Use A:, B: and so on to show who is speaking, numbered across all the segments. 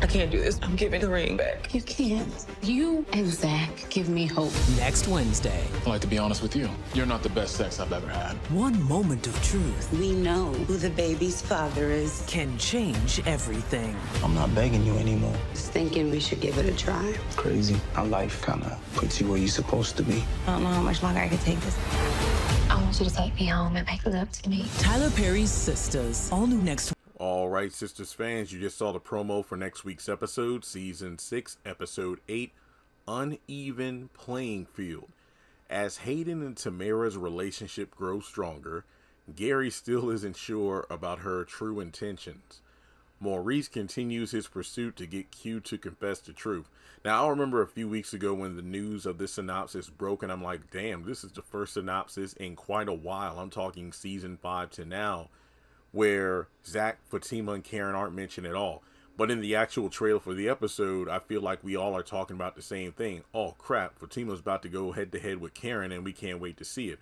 A: I can't do this. I'm giving the ring back.
B: You can't. You and Zach give me hope.
C: Next Wednesday.
D: I'd like to be honest with you. You're not the best sex I've ever had.
C: One moment of truth
B: We know who the baby's father is.
C: can change everything.
E: I'm not begging you anymore.
B: Just thinking we should give it a try.
E: Crazy how life kind of puts you where you're supposed to be.
A: I don't know how much longer I can take this.
F: I want you to take me home and make love to me.
C: Tyler Perry's Sistas. All new next.
G: All right, Sistas fans, you just saw the promo for next week's episode, Season 6, Episode 8, Uneven Playing Field. As Hayden and Tamara's relationship grows stronger, Gary still isn't sure about her true intentions. Maurice continues his pursuit to get Q to confess the truth. Now, I remember a few weeks ago when the news of this synopsis broke, and I'm like, damn, this is the first synopsis in quite a while. I'm talking Season 5 to now, where Zach, Fatima, and Karen aren't mentioned at all. But in the actual trailer for the episode, I feel like we all are talking about the same thing. Oh crap, Fatima's about to go head to head with Karen and we can't wait to see it.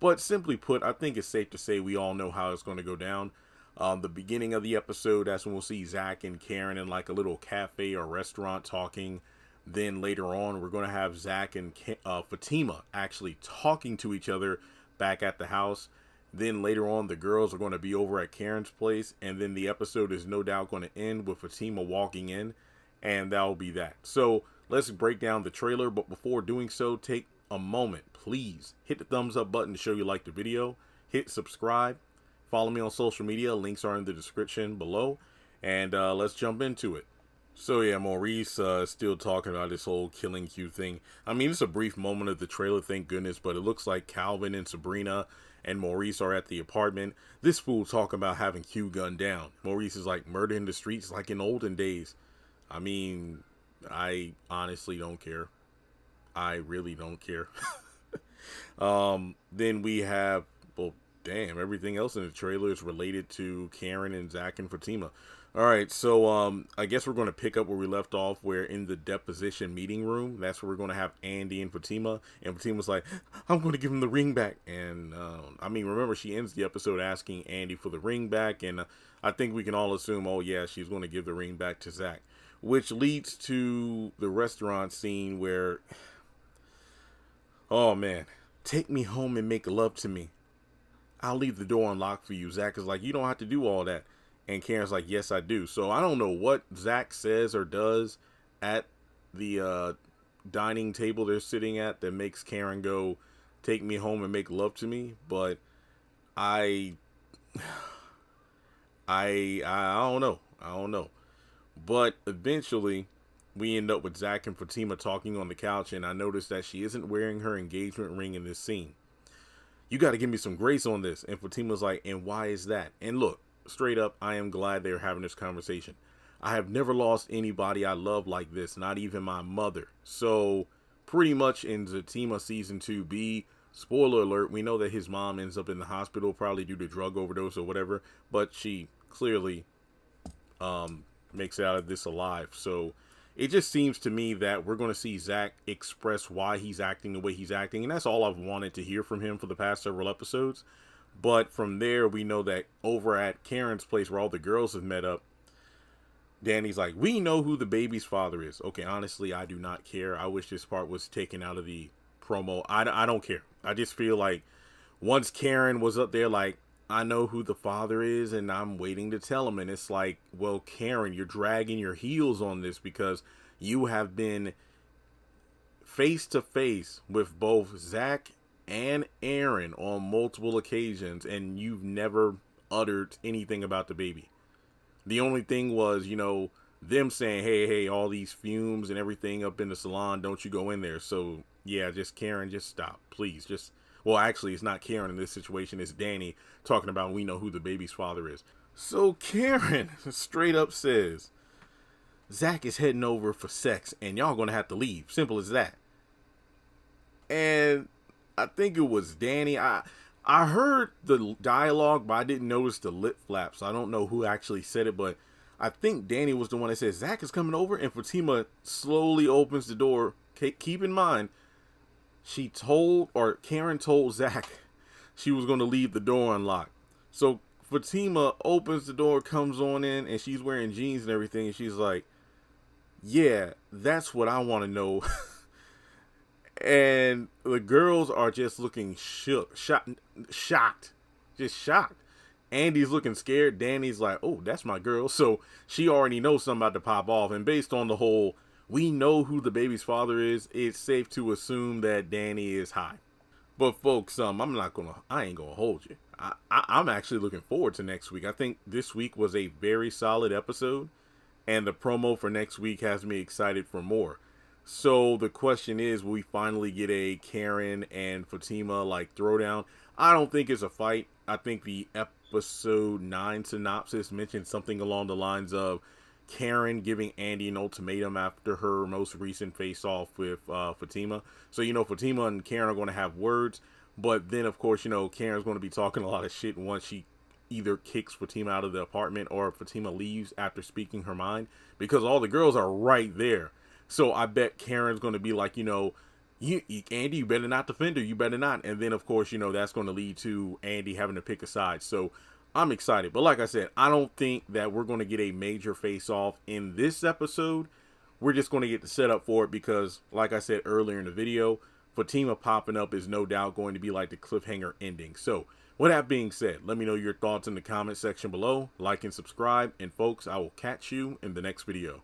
G: But simply put, I think it's safe to say we all know how it's going to go down. The beginning of the episode, that's when we'll see Zach and Karen in like a little cafe or restaurant talking. Then later on, we're going to have Zach and Fatima actually talking to each other back at the house. Then later on, the girls are going to be over at Karen's place, and then the episode is no doubt going to end with Fatima walking in, and that'll be that. So let's break down the trailer, but before doing so, take a moment, please hit the thumbs up button to show you like the video, hit subscribe, follow me on social media, links are in the description below, and let's jump into it. So yeah, Maurice still talking about this whole killing Q thing. I mean, it's a brief moment of the trailer, thank goodness, but it looks like Calvin and Sabrina and Maurice are at the apartment. This fool talking about having Q gunned down. Maurice is like, murder in the streets like in olden days. I mean, I honestly don't care. I really don't care. Then we have, well, damn, everything else in the trailer is related to Karen and Zach and Fatima. All right, so I guess we're going to pick up where we left off, where in the deposition meeting room, that's where we're going to have Andy and Fatima's like, I'm going to give him the ring back. And I mean, remember, she ends the episode asking Andy for the ring back, and I think we can all assume, oh yeah, she's going to give the ring back to Zach, which leads to the restaurant scene where, oh man, take me home and make love to me. I'll leave the door unlocked for you. Zach is like, you don't have to do all that. And Karen's like, yes, I do. So I don't know what Zach says or does at the dining table they're sitting at that makes Karen go, take me home and make love to me. But I don't know. I don't know. But eventually we end up with Zach and Fatima talking on the couch. And I noticed that she isn't wearing her engagement ring in this scene. You got to give me some grace on this. And Fatima's like, and why is that? And look, straight up, I am glad they're having this conversation. I have never lost anybody I love like this, not even my mother. So pretty much in Zatima season 2B, spoiler alert, we know that his mom ends up in the hospital, probably due to drug overdose or whatever, but she clearly makes it out of this alive. So it just seems to me that we're going to see Zach express why he's acting the way he's acting, and that's all I've wanted to hear from him for the past several episodes. But from there, we know that over at Karen's place where all the girls have met up, Danny's like, we know who the baby's father is. Okay, honestly, I do not care. I wish this part was taken out of the promo. I don't care. I just feel like once Karen was up there like, I know who the father is and I'm waiting to tell him. And it's like, well, Karen, you're dragging your heels on this because you have been face to face with both Zach and Aaron on multiple occasions, and you've never uttered anything about the baby. The only thing was, you know, them saying, hey, all these fumes and everything up in the salon, don't you go in there. So yeah, just Karen, just stop, please. Just, well, actually, it's not Karen in this situation, it's Danny talking about we know who the baby's father is. So Karen straight up says, Zach is heading over for sex and y'all gonna have to leave. Simple as that. And I think it was Danny. I heard the dialogue, but I didn't notice the lip flap, so I don't know who actually said it, but I think Danny was the one that said, Zach is coming over, and Fatima slowly opens the door. Keep in mind, Karen told Zach she was going to leave the door unlocked. So Fatima opens the door, comes on in, and she's wearing jeans and everything, and she's like, Yeah, that's what I want to know. And the girls are just looking shocked, just shocked. Andy's looking scared. Danny's like, oh, that's my girl. So she already knows something about to pop off. And based on the whole, we know who the baby's father is, it's safe to assume that Danny is high. But folks, I ain't gonna hold you. I'm actually looking forward to next week. I think this week was a very solid episode, and the promo for next week has me excited for more. So the question is, will we finally get a Karen and Fatima like throwdown? I don't think it's a fight. I think the episode 9 synopsis mentioned something along the lines of Karen giving Andy an ultimatum after her most recent face-off with Fatima. So, Fatima and Karen are going to have words. But then, of course, Karen's going to be talking a lot of shit once she either kicks Fatima out of the apartment or Fatima leaves after speaking her mind. Because all the girls are right there. So I bet Karen's going to be like, Andy, you better not defend her. You better not. And then, of course, that's going to lead to Andy having to pick a side. So I'm excited. But like I said, I don't think that we're going to get a major face-off in this episode. We're just going to get the setup for it because, like I said earlier in the video, Fatima popping up is no doubt going to be like the cliffhanger ending. So with that being said, let me know your thoughts in the comment section below. Like and subscribe. And folks, I will catch you in the next video.